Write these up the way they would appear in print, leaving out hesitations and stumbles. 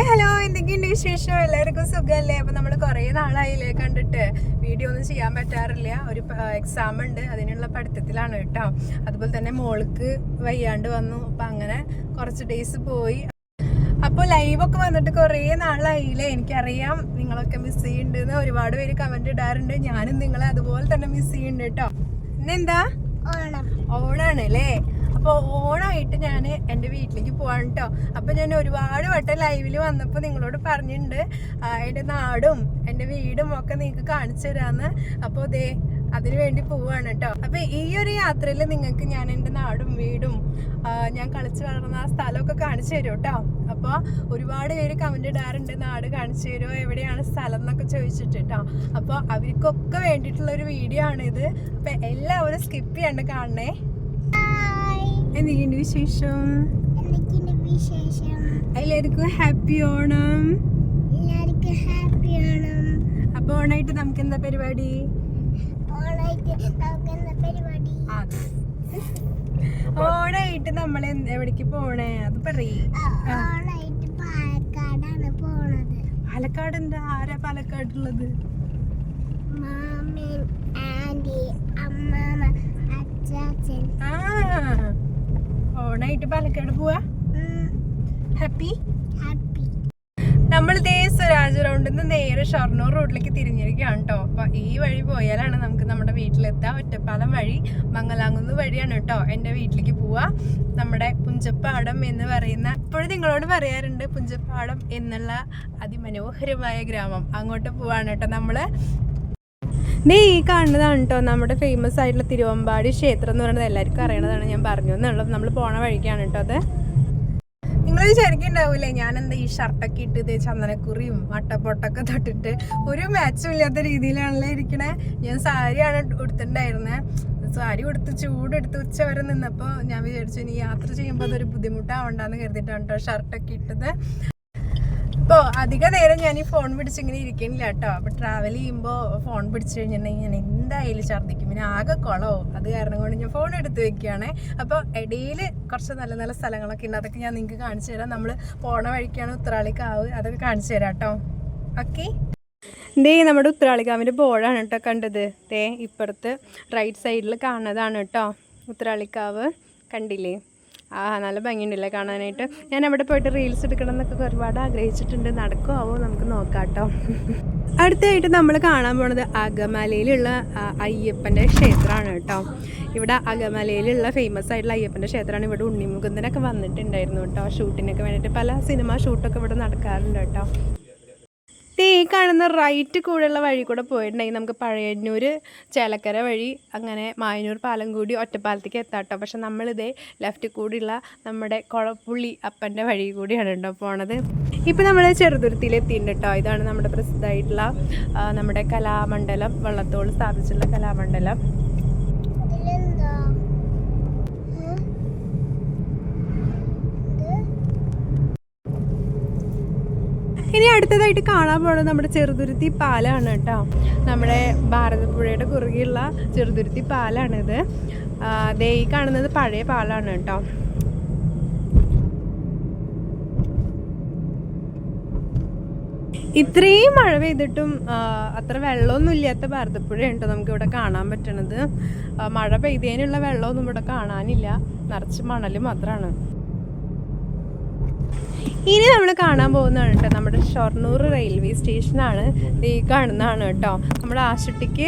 Hello, എന്തൊക്കെയുണ്ട് വിശേഷം? എല്ലാവർക്കും സുഖമല്ലേ? അപ്പം നമ്മൾ കുറേ നാളായില്ലേ കണ്ടിട്ട്. വീഡിയോ ഒന്നും ചെയ്യാൻ പറ്റാറില്ല. ഒരു എക്സാം ഉണ്ട്, അതിനുള്ള പഠിത്തത്തിലാണ് കേട്ടോ. അതുപോലെ തന്നെ മോൾക്ക് വയ്യാണ്ട് വന്നു. അപ്പം അങ്ങനെ കുറച്ച് ഡേയ്സ് പോയി. അപ്പോൾ ലൈവൊക്കെ വന്നിട്ട് കുറേ നാളായില്ലേ. എനിക്കറിയാം നിങ്ങളൊക്കെ മിസ് ചെയ്യുന്നുണ്ടെന്ന്. ഒരുപാട് പേര് കമൻറ്റ് ഇടാറുണ്ട്. ഞാനും നിങ്ങളെ അതുപോലെ തന്നെ മിസ് ചെയ്യുന്നുണ്ട് കേട്ടോ. ഇന്നെന്താ ഓണാണ് അല്ലേ? അപ്പോൾ ഓണമായിട്ട് ഞാൻ എൻ്റെ വീട്ടിലേക്ക് പോവാണ് കേട്ടോ. അപ്പോൾ ഞാൻ ഒരുപാട് വട്ടം ലൈവിൽ വന്നപ്പോൾ നിങ്ങളോട് പറഞ്ഞിട്ടുണ്ട് എൻ്റെ നാടും എൻ്റെ വീടും ഒക്കെ നിങ്ങൾക്ക് കാണിച്ചു തരാമെന്ന്. അപ്പോൾ ദേ അതിനു വേണ്ടി പോവാണ് കേട്ടോ. അപ്പോൾ ഈ ഒരു യാത്രയിൽ നിങ്ങൾക്ക് ഞാൻ എൻ്റെ നാടും വീടും ഞാൻ കളിച്ച് വളർന്ന ആ സ്ഥലമൊക്കെ കാണിച്ചു തരും കേട്ടോ. അപ്പോൾ ഒരുപാട് പേര് കമൻറ്റ് ഇടാറുണ്ട്, നാട് കാണിച്ചു തരുമോ, എവിടെയാണ് സ്ഥലം എന്നൊക്കെ ചോദിച്ചിട്ട് കേട്ടോ. അപ്പോൾ അവർക്കൊക്കെ വേണ്ടിയിട്ടുള്ളൊരു വീഡിയോ ആണിത്. അപ്പോൾ എല്ലാവരും സ്കിപ്പ് ചെയ്യാണ്ട് കാണണേ. എന്തൊക്കെയുണ്ട് വിശേഷം? എല്ലാവർക്കും ഹാപ്പി ഓണം. അപ്പൊ ഓണായിട്ട് നമുക്ക് എന്താ പരിപാടി? ഓണായിട്ട് നമ്മൾ എവിടേക്ക് പോണേ അത് പറയ്. പാലക്കാട് എന്താ? ആരാ പാലക്കാടുള്ളത്? ഓണായിട്ട് പാലക്കാട് പോവാ. ഹാപ്പി. നമ്മൾ ഇതേ സ്വരാജ് റൗണ്ടിൽ നിന്ന് നേരെ ഷൊർണൂർ റോഡിലേക്ക് തിരിഞ്ഞിരിക്കുകയാണ് കേട്ടോ. അപ്പൊ ഈ വഴി പോയാലാണ് നമുക്ക് നമ്മുടെ വീട്ടിലെത്താം. ഒറ്റപ്പാലം വഴി മംഗലാംകുന്ന് വഴിയാണ് കേട്ടോ എൻ്റെ വീട്ടിലേക്ക് പോവാ. നമ്മുടെ പുഞ്ചപ്പാടം എന്ന് പറയുന്ന, ഇപ്പോഴും നിങ്ങളോട് പറയാറുണ്ട് പുഞ്ചപ്പാടം എന്നുള്ള അതിമനോഹരമായ ഗ്രാമം. അങ്ങോട്ട് പോവാണ് കേട്ടോ നമ്മള്. ഈ കാണുന്നതാണ് കേട്ടോ നമ്മുടെ ഫേമസ് ആയിട്ടുള്ള തിരുവമ്പാടി ക്ഷേത്രം എന്ന് പറയുന്നത്. എല്ലാവർക്കും അറിയണതാണ്, ഞാൻ പറഞ്ഞു എന്നുള്ളത്. നമ്മൾ പോണ വഴിക്കാണ് കേട്ടോ അത്. നിങ്ങൾ വിചാരിക്കുന്നുണ്ടാവൂലേ ഞാൻ എന്താ ഈ ഷർട്ടൊക്കെ ഇട്ട് ഇത് ചന്ദനക്കുറിയും വട്ടപ്പൊട്ടൊക്കെ തൊട്ടിട്ട് ഒരു മാച്ചും ഇല്ലാത്ത രീതിയിലാണല്ലോ ഇരിക്കണേ. ഞാൻ സാരിയാണ് ഉടുത്തിട്ടുണ്ടായിരുന്നത്. സാരി ഉടുത്ത് ചൂടെടുത്ത് ഉച്ച വരെ നിന്നപ്പോൾ ഞാൻ വിചാരിച്ചു ഇനി യാത്ര ചെയ്യുമ്പോൾ അതൊരു ബുദ്ധിമുട്ടാവണ്ടെന്ന് കരുതിയിട്ടാണ് കേട്ടോ ഷർട്ടൊക്കെ ഇട്ടത്. അപ്പോൾ അധിക നേരം ഞാൻ ഈ ഫോൺ പിടിച്ചിങ്ങനെ ഇരിക്കുന്നില്ല കേട്ടോ. അപ്പോൾ ട്രാവൽ ചെയ്യുമ്പോൾ ഫോൺ പിടിച്ചു കഴിഞ്ഞിട്ടുണ്ടെങ്കിൽ ഞാൻ എന്തായാലും ഛർദ്ദിക്കും, പിന്നെ ആകെ കുളവും. അത് കാരണം കൊണ്ട് ഞാൻ ഫോൺ എടുത്ത് വെക്കുകയാണ്. അപ്പോൾ ഇടയിൽ കുറച്ച് നല്ല നല്ല സ്ഥലങ്ങളൊക്കെ ഉണ്ട്, അതൊക്കെ ഞാൻ നിങ്ങൾക്ക് കാണിച്ചു തരാം. നമ്മൾ പോണ വഴിക്കാണ് ഉത്രാളിക്കാവ്, അതൊക്കെ കാണിച്ചു തരാം കേട്ടോ. ഓക്കെ, ദേ നമ്മുടെ ഉത്രാളിക്കാവിൻ്റെ ബോർഡാണ് കേട്ടോ കണ്ടത്. ദേ ഇപ്പുറത്ത് റൈറ്റ് സൈഡിൽ കാണുന്നതാണ് കേട്ടോ ഉത്രാളിക്കാവ്. കണ്ടില്ലേ? നല്ല ഭംഗിയുണ്ടല്ലേ കാണാനായിട്ട്. ഞാൻ അവിടെ പോയിട്ട് റീൽസ് എടുക്കണം എന്നൊക്കെ ഒരുപാട് ആഗ്രഹിച്ചിട്ടുണ്ട്. നടക്കുമോ നമുക്ക് നോക്കാം കേട്ടോ. അടുത്തായിട്ട് നമ്മൾ കാണാൻ പോണത് അകമലയിലുള്ള അയ്യപ്പൻ്റെ ക്ഷേത്രമാണ് കേട്ടോ. ഇവിടെ അകമലയിലുള്ള ഫേമസ് ആയിട്ടുള്ള അയ്യപ്പൻ്റെ ക്ഷേത്രമാണ്. ഇവിടെ ഉണ്ണിമുകുന്ദനൊക്കെ വന്നിട്ടുണ്ടായിരുന്നു കേട്ടോ ഷൂട്ടിനൊക്കെ വേണ്ടിയിട്ട്. പല സിനിമ ഷൂട്ടൊക്കെ ഇവിടെ നടക്കാറുണ്ട് കേട്ടോ. ഈ കാണുന്ന റൈറ്റ് കൂടെയുള്ള വഴി കൂടെ പോയിട്ടുണ്ടെങ്കിൽ നമുക്ക് പഴയന്നൂർ ചേലക്കര വഴി അങ്ങനെ മായന്നൂർ പാലം കൂടി ഒറ്റപ്പാലത്തേക്ക് എത്താട്ടോ. പക്ഷെ നമ്മളിതേ ലെഫ്റ്റ് കൂടിയുള്ള നമ്മുടെ കുളപ്പുള്ളി അപ്പൻ്റെ വഴി കൂടിയാണ് കേട്ടോ പോണത്. ഇപ്പം നമ്മൾ ചെറുതുരുത്തിയിൽ എത്തിയിട്ടുണ്ട് കേട്ടോ. ഇതാണ് നമ്മുടെ പ്രസിദ്ധമായിട്ടുള്ള നമ്മുടെ കലാമണ്ഡലം, വള്ളത്തോൾ സ്ഥാപിച്ചിട്ടുള്ള കലാമണ്ഡലം. ഇനി അടുത്തതായിട്ട് കാണാൻ പോകുന്നത് നമ്മുടെ ചെറുതുരുത്തി പാലമാണ് കേട്ടോ. നമ്മുടെ ഭാരതപ്പുഴയുടെ കുറുകെയുള്ള ചെറുതുരുത്തി പാലാണിത്. ദേ ഈ കാണുന്നത് പഴയ പാലാണ് കേട്ടോ. ഇത്രയും മഴ പെയ്തിട്ടും അത്ര വെള്ളമൊന്നും ഇല്ലാത്ത ഭാരതപ്പുഴയുണ്ടോ നമുക്കിവിടെ കാണാൻ പറ്റണത്. മഴ പെയ്തതിനുള്ള വെള്ളമൊന്നും ഇവിടെ കാണാനില്ല, നിറച്ച് മണൽ മാത്രമാണ്. ഇനി നമ്മൾ കാണാൻ പോകുന്നതാണ് കേട്ടോ നമ്മുടെ ഷൊർണൂർ റെയിൽവേ സ്റ്റേഷനാണ്. ഈ കാണുന്നതാണ് കേട്ടോ. നമ്മുടെ ആശുട്ടിക്ക്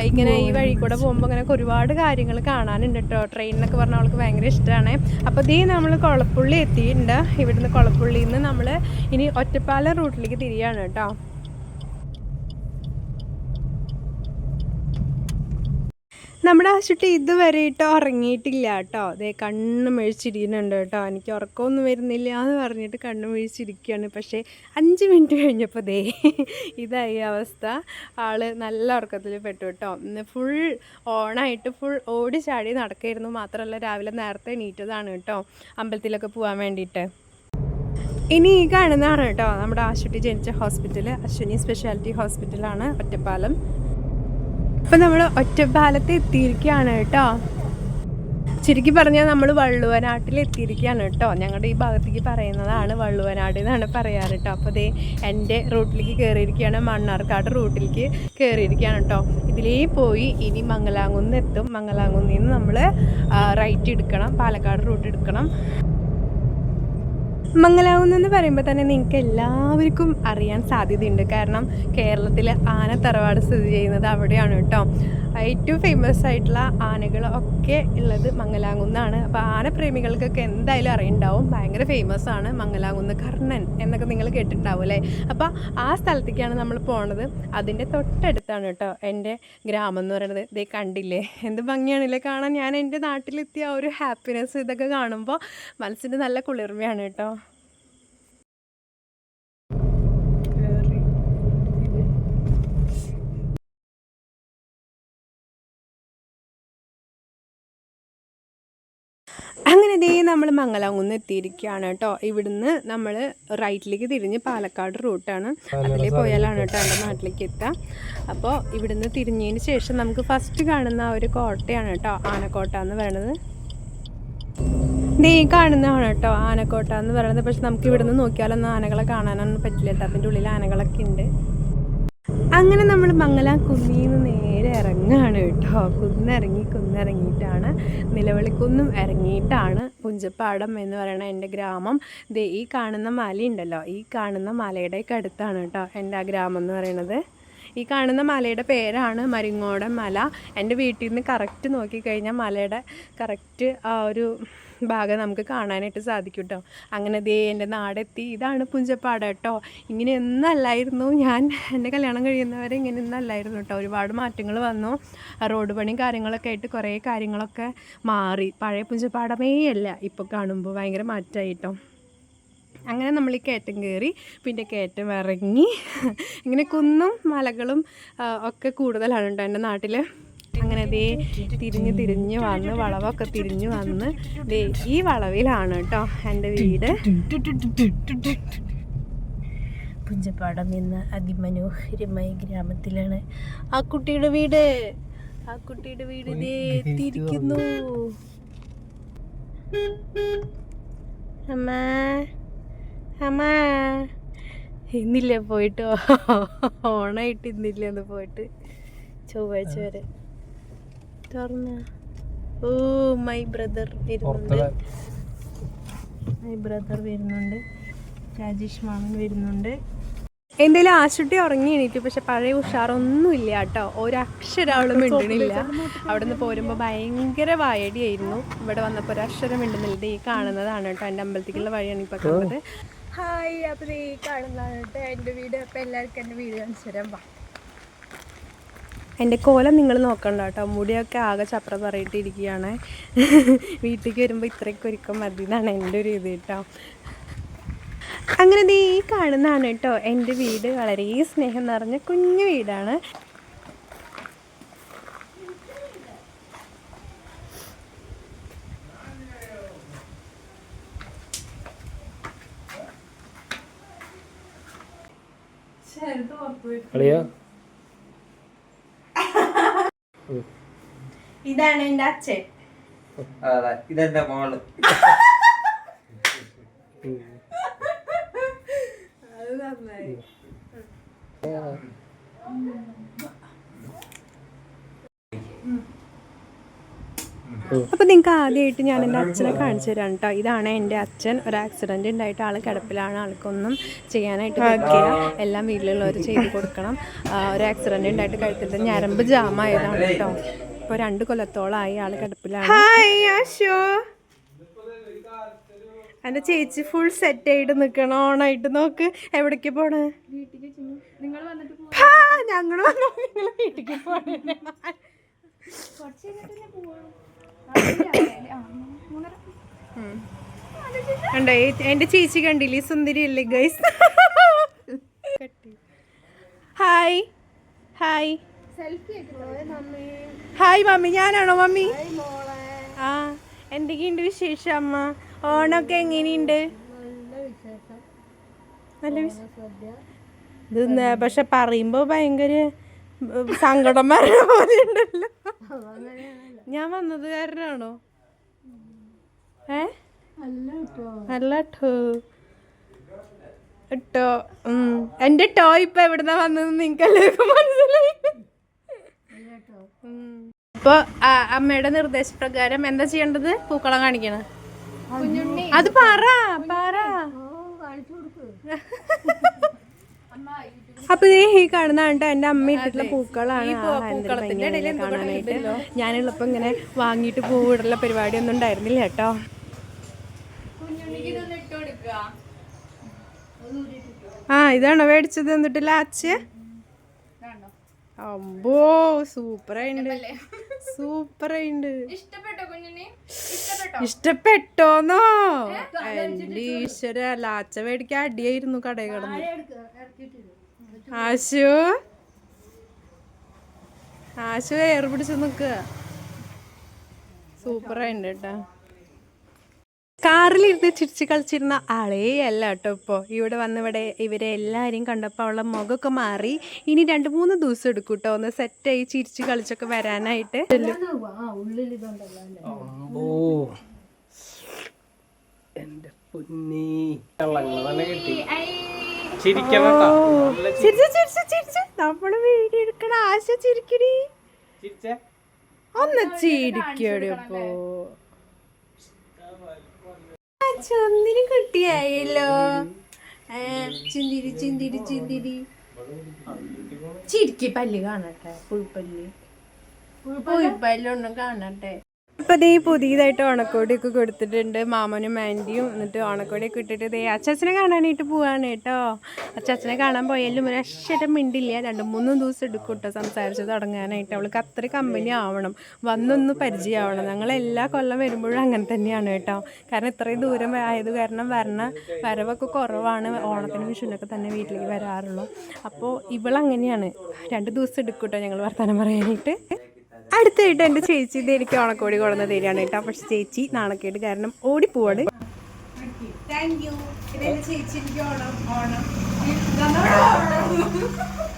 ഇങ്ങനെ ഈ വഴി കൂടെ പോകുമ്പോൾ അങ്ങനെ ഒരുപാട് കാര്യങ്ങൾ കാണാനുണ്ട് കേട്ടോ. ട്രെയിനിനൊക്കെ പറഞ്ഞാൽ അവൾക്ക് ഭയങ്കര ഇഷ്ടമാണ്. അപ്പോൾ ഇതേ നമ്മൾ കുളപ്പുള്ളി എത്തിയിട്ടുണ്ട്. ഇവിടുന്ന് കുളപ്പുള്ളിയിൽ നിന്ന് നമ്മൾ ഇനി ഒറ്റപ്പാലം റൂട്ടിലേക്ക് തിരിയാണ് കേട്ടോ. നമ്മുടെ ആശുട്ടി ഇതുവരെ ഇട്ടോ ഉറങ്ങിയിട്ടില്ല കേട്ടോ. അതേ കണ്ണ് മെഴിച്ചിരിക്കുന്നുണ്ട് കേട്ടോ. എനിക്ക് ഉറക്കമൊന്നും വരുന്നില്ല എന്ന് പറഞ്ഞിട്ട് കണ്ണ് മെഴിച്ചിരിക്കുകയാണ്. പക്ഷേ 5 മിനിറ്റ് കഴിഞ്ഞപ്പോൾ ദേ ഇതായി അവസ്ഥ. ആള് നല്ല ഉറക്കത്തിൽ പെട്ടു കേട്ടോ. ഫുൾ ഓണായിട്ട് ഫുൾ ഓടി ചാടി നടക്കായിരുന്നു. മാത്രമല്ല രാവിലെ നേരത്തെ എണീറ്റതാണ് കേട്ടോ അമ്പലത്തിലൊക്കെ പോകാൻ വേണ്ടിയിട്ട്. ഇനി ഈ കാണുന്നതാണ് കേട്ടോ നമ്മുടെ ആശുട്ടി ജനിച്ച ഹോസ്പിറ്റൽ, അശ്വിനി സ്പെഷ്യാലിറ്റി ഹോസ്പിറ്റലാണ് ഒറ്റപ്പാലം. അപ്പം നമ്മൾ ഒറ്റപ്പാലത്ത് എത്തിയിരിക്കുകയാണ് കേട്ടോ. ചുരുക്കി പറഞ്ഞാൽ നമ്മൾ വള്ളുവനാട്ടിൽ എത്തിയിരിക്കുകയാണ് കേട്ടോ. ഞങ്ങളുടെ ഈ ഭാഗത്തേക്ക് പറയുന്നതാണ് വള്ളുവനാട് എന്നാണ് പറയാറ് കേട്ടോ. അപ്പോൾ ദേ എൻ്റെ റൂട്ടിലേക്ക് കയറിയിരിക്കുകയാണ്, മണ്ണാർക്കാട് റൂട്ടിലേക്ക് കയറിയിരിക്കുകയാണ് കേട്ടോ. ഇതിലേ പോയി ഇനി മംഗലാംകുന്ന് എത്തും. മംഗലാംകുന്നിൽ നിന്ന് നമ്മൾ റൈറ്റ് എടുക്കണം, പാലക്കാട് റൂട്ട് എടുക്കണം. മംഗലാകുന്ന് എന്ന് പറയുമ്പോൾ തന്നെ നിങ്ങൾക്ക് എല്ലാവർക്കും അറിയാൻ സാധ്യതയുണ്ട്. കാരണം കേരളത്തിലെ ആന തറവാട് സ്ഥിതി ചെയ്യുന്നത് അവിടെയാണ് കേട്ടോ. ഏറ്റവും ഫേമസ് ആയിട്ടുള്ള ആനകൾ ഒക്കെ ഉള്ളത് മംഗലാകുന്നാണ്. അപ്പോൾ ആനപ്രേമികൾക്കൊക്കെ എന്തായാലും അറിയുണ്ടാവും, ഭയങ്കര ഫേമസ് ആണ് മംഗലാകുന്ന്. കർണൻ എന്നൊക്കെ നിങ്ങൾ കേട്ടിട്ടുണ്ടാവും അല്ലേ. അപ്പോൾ ആ സ്ഥലത്തേക്കാണ് നമ്മൾ പോണത്. അതിൻ്റെ തൊട്ടടുത്താണ് കേട്ടോ എൻ്റെ ഗ്രാമം എന്ന് പറയുന്നത്. ഇതേ കണ്ടില്ലേ, എന്ത് ഭംഗിയാണില്ലേ കാണാൻ. ഞാൻ എൻ്റെ നാട്ടിലെത്തിയ ഒരു ഹാപ്പിനെസ് ഇതൊക്കെ കാണുമ്പോൾ മനസ്സിന് നല്ല കുളിർമയാണ് കേട്ടോ. അങ്ങനെ ദേ നമ്മൾ മംഗലാംകുന്ന് എത്തിയിരിക്കുകയാണ് കേട്ടോ. ഇവിടുന്ന് നമ്മൾ റൈറ്റിലേക്ക് തിരിഞ്ഞ് പാലക്കാട് റൂട്ടാണ്, അതിലേ പോയാലാണ് കേട്ടോ എൻ്റെ നാട്ടിലേക്ക് എത്തുക. അപ്പോൾ ഇവിടുന്ന് തിരിഞ്ഞതിന് ശേഷം നമുക്ക് ഫസ്റ്റ് കാണുന്ന ഒരു കോട്ടയാണ് കേട്ടോ, ആനക്കോട്ട എന്ന് പറയുന്നത്. ദേ കാണുന്നതാണ് കേട്ടോ ആനക്കോട്ട എന്ന് പറയുന്നത്. പക്ഷെ നമുക്ക് ഇവിടുന്ന് നോക്കിയാലൊന്നും ആനകളെ കാണാനൊന്നും പറ്റില്ല കേട്ടോ, അതിൻ്റെ ഉള്ളിൽ ആനകളൊക്കെ ഉണ്ട്. അങ്ങനെ നമ്മൾ മംഗലാംകുന്നിൽ നിന്ന് നേരെ ഇറങ്ങുകയാണ് കേട്ടോ. കുന്നിറങ്ങിയിട്ടാണ്, നിലവിളിക്കുന്നും ഇറങ്ങിയിട്ടാണ് പുഞ്ചപ്പാടം എന്ന് പറയുന്ന എൻ്റെ ഗ്രാമം. ദേ ഈ കാണുന്ന മലയുണ്ടല്ലോ, ഈ കാണുന്ന മലയുടെയൊക്കെ അടുത്താണ് കേട്ടോ എൻ്റെ ആ ഗ്രാമം എന്ന് പറയുന്നത്. ഈ കാണുന്ന മലയുടെ പേരാണ് മരിങ്ങോടൻ മല. എൻ്റെ വീട്ടിൽ നിന്ന് കറക്റ്റ് നോക്കിക്കഴിഞ്ഞാൽ മലയുടെ കറക്റ്റ് ആ ഒരു ഭാഗം നമുക്ക് കാണാനായിട്ട് സാധിക്കും കേട്ടോ. അങ്ങനെ ദേ എൻ്റെ നാടെത്തി. ഇതാണ് പുഞ്ചപ്പാടം കേട്ടോ. ഇങ്ങനെ ഒന്നല്ലായിരുന്നു ഞാൻ എൻ്റെ കല്യാണം കഴിയുന്നവരെ ഇങ്ങനെ ഒന്നല്ലായിരുന്നു കേട്ടോ. ഒരുപാട് മാറ്റങ്ങൾ വന്നു. റോഡ് പണിയും കാര്യങ്ങളൊക്കെ ആയിട്ട് കുറേ കാര്യങ്ങളൊക്കെ മാറി. പഴയ പുഞ്ചപ്പാടമേ അല്ല ഇപ്പോൾ കാണുമ്പോൾ, ഭയങ്കര മാറ്റമായി കേട്ടോ. അങ്ങനെ നമ്മൾ ഈ കയറ്റം കയറി, പിന്നെ കയറ്റം ഇറങ്ങി. ഇങ്ങനെ കുന്നും മലകളും ഒക്കെ കൂടുതലാണ് കേട്ടോ എൻ്റെ നാട്ടിൽ. അങ്ങനെ ദേ തിരിഞ്ഞ് വന്ന് വളവൊക്കെ തിരിഞ്ഞ് വന്ന് ദേ ഈ വളവിലാണ് കേട്ടോ എൻ്റെ വീട്. പുഞ്ചപ്പാടം എന്ന അതിമനോഹരമായ ഗ്രാമത്തിലാണ് ആ കുട്ടിയുടെ വീട്. ദേ എത്തിയിരിക്കുന്നു. അമ്മ ഇന്നില്ലേ പോയിട്ട്, ഓണായിട്ട് ഇന്നില്ലേ ഒന്ന് പോയിട്ട്, ചൊവ്വാഴ്ച വരെ തുറന്ന. ഓ മൈ ബ്രദർ വരുന്നുണ്ട്, രാജേഷ് മാമൻ വരുന്നുണ്ട്. എന്തായാലും ആശുട്ടി ഉറങ്ങി എണീറ്റു. പക്ഷെ പഴയ ഉഷാറൊന്നുമില്ല കേട്ടോ, ഒരക്ഷരം മിണ്ടണില്ല. അവിടെ നിന്ന് പോരുമ്പോൾ ഭയങ്കര വായടിയായിരുന്നു. ഇവിടെ വന്നപ്പോൾ ഒരക്ഷരം മിണ്ടുന്നില്ല. ഈ കാണുന്നതാണ് കേട്ടോ എൻ്റെ അമ്പലത്തേക്കുള്ള വഴിയാണ് ഇപ്പോൾ കാണുന്നത്. ഹായ്, അപ്പോൾ ഈ കാണുന്നതാണ് കേട്ടോ എൻ്റെ വീട്. അപ്പോൾ എല്ലാവർക്കും എൻ്റെ വീട് കാണിച്ചു തരാം. വാ. എൻ്റെ കോലം നിങ്ങൾ നോക്കണ്ട കേട്ടോ, മുടിയൊക്കെ ആകെ ചപ്ര പറയിട്ടിരിക്കുകയാണ്. വീട്ടിലേക്ക് വരുമ്പോൾ ഇത്രയ്ക്ക് ഒരുക്കം മതി എന്നാണ് എൻ്റെ ഒരു ഇത് കേട്ടോ. അങ്ങനെ ദേ ഈ കാണുന്നതാണ് കേട്ടോ എൻ്റെ വീട്. വളരെ സ്നേഹം നിറഞ്ഞ കുഞ്ഞു വീടാണ്. ഇതാണ് എൻ്റെ അച്ഛൻ. ഇതെന്റെ മോള്. അത് നന്നായി. അപ്പോൾ നിങ്ങൾക്ക് ആദ്യമായിട്ട് ഞാൻ എൻ്റെ അച്ഛനെ കാണിച്ചു തരാം കേട്ടോ. ഇതാണ് എൻ്റെ അച്ഛൻ. ഒരു ആക്സിഡൻറ്റ് ഉണ്ടായിട്ട് ആൾ കിടപ്പിലാണ്. ആൾക്കൊന്നും ചെയ്യാനായിട്ട് പറ്റില്ല, എല്ലാം വീട്ടിലുള്ളവർ ചെയ്ത് കൊടുക്കണം. ഒരു ആക്സിഡൻറ്റ് ഉണ്ടായിട്ട് കഴുത്തിൻ്റെ ഞരമ്പ് ജാമായതാണ് കേട്ടോ. ഇപ്പോൾ 2 കൊല്ലത്തോളമായി ആൾ കിടപ്പിലാണ്. ഹായ് ആശോ, എൻ്റെ ചേച്ചി ഫുൾ സെറ്റ് ആയിട്ട് നിൽക്കണം, ഓണായിട്ട്. നോക്ക് എവിടേക്ക് പോണേ? ഞങ്ങൾ വന്നോ, നിങ്ങൾ വീട്ടിലേക്ക് പോണേ? കണ്ടോ എൻ്റെ ചേച്ചി, കണ്ടില്ലേ സുന്ദരി അല്ലേ guys? Hi hi hi mummy, ഞാനാണോ മമ്മി? ആ, എന്തൊക്കെയുണ്ട് വിശേഷം അമ്മ? ഓണമൊക്കെ എങ്ങനെയുണ്ട്? നല്ല ഇത് പക്ഷെ പറയുമ്പോ ഭയങ്കര സങ്കടം വരണ പോലെ ഉണ്ടല്ലോ. ഞാൻ വന്നത് കാരനാണോ? അല്ല ടോ ടോ എന്റെ ടോ ഇപ്പൊ എവിടുന്നാ വന്നതെന്ന് നിങ്ങൾക്ക് എല്ലാവർക്കും മനസ്സിലായി. ഇപ്പൊ അമ്മയുടെ നിർദ്ദേശപ്രകാരം എന്താ ചെയ്യേണ്ടത്? പൂക്കളം കാണിക്കണം. അത് പറ. അപ്പൊ ഈ കാണുന്ന കണ്ടോ എന്റെ അമ്മ ഇട്ടിട്ടുള്ള പൂക്കളാണ്. കാണാനായിട്ട് ഞാനുള്ളപ്പോ ഇങ്ങനെ വാങ്ങിയിട്ട് പൂവിടുള്ള പരിപാടി ഒന്നും ഉണ്ടായിരുന്നില്ല കേട്ടോ. ഇതാണോ മേടിച്ചത്? എന്നിട്ട് ലാച്ച് അമ്പോ സൂപ്പറായിണ്ട്. ഇഷ്ടപ്പെട്ടോന്നോ? എന്റെ ഈശ്വര, ലാച്ച മേടിക്കാൻ അടിയായിരുന്നു കടയിൽ കിടന്ന്. ആശു എയർ പിടിച്ച് നിക്കുക. സൂപ്പറായിണ്ട് കേട്ടാ. കാറിലിരുന്ന് ചിരിച്ച് കളിച്ചിരുന്ന ആളേ അല്ല കേട്ടോ ഇപ്പോൾ ഇവിടെ വന്ന് ഇവരെ എല്ലാവരെയും കണ്ടപ്പോൾ അവളുടെ മുഖമൊക്കെ മാറി. ഇനി 2-3 ദിവസം എടുക്കും കേട്ടോ ഒന്ന് സെറ്റായി ചിരിച്ച് കളിച്ചൊക്കെ വരാനായിട്ട്. നമ്മള് വീഡിയോ എടുക്കണ. ആശ ചിരിക്കടി, ഒന്ന് ചിരിക്കടി. അപ്പോ ചന്ദിരി കുട്ടിയായല്ലോ. ചിന്തിരി ചിരിക്കി പല്ല് കാണട്ടെ. പുഴുപ്പല്ലൊന്നും കാണട്ടെ. ഇപ്പൊ ദേ പുതിയതായിട്ട് ഓണക്കോടിയൊക്കെ കൊടുത്തിട്ടുണ്ട് മാമനും ആൻറ്റിയും. എന്നിട്ട് ഓണക്കോടിയൊക്കെ ഇട്ടിട്ട് ദേ അച്ചാച്ചനെ കാണാനായിട്ട് പോവാണ് കേട്ടോ. അച്ചാച്ചനെ കാണാൻ പോയാലും ഒരു അക്ഷരം മിണ്ടില്ല. 2-3 ദിവസം എടുക്കും കേട്ടോ സംസാരിച്ച് തുടങ്ങാനായിട്ട്. അവൾക്ക് അത്ര കമ്പനി ആവണം, വന്നൊന്ന് പരിചയമാവണം. ഞങ്ങളെല്ലാ കൊല്ലം വരുമ്പോഴും അങ്ങനെ തന്നെയാണ് കേട്ടോ. കാരണം ഇത്രയും ദൂരം ആയത് കാരണം വരവൊക്കെ കുറവാണ്. ഓണത്തിന് വിഷുവിനൊക്കെ തന്നെ വീട്ടിലേക്ക് വരാറുള്ളൂ. അപ്പോൾ ഇവളങ്ങനെയാണ്, 2 ദിവസം എടുക്കും കേട്ടോ ഞങ്ങൾ വർത്തമാനം പറയാനായിട്ട്. അടുത്തായിട്ട് എൻ്റെ ചേച്ചി ഇത് എനിക്ക് ഓണക്കോടി കൊണ്ടുവന്ന് തരികയാണ് കേട്ടോ. പക്ഷെ ചേച്ചി നാണക്കേട് കാരണം ഓടിപ്പോവാണ്.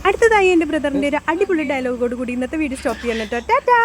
അടുത്തതായി എൻ്റെ ബ്രദറിൻ്റെ ഒരു അടിപൊളി ഡയലോഗോട് കൂടി ഇന്നത്തെ വീഡിയോ സ്റ്റോപ്പ് ചെയ്യണം കേട്ടോ. ടാറ്റാ.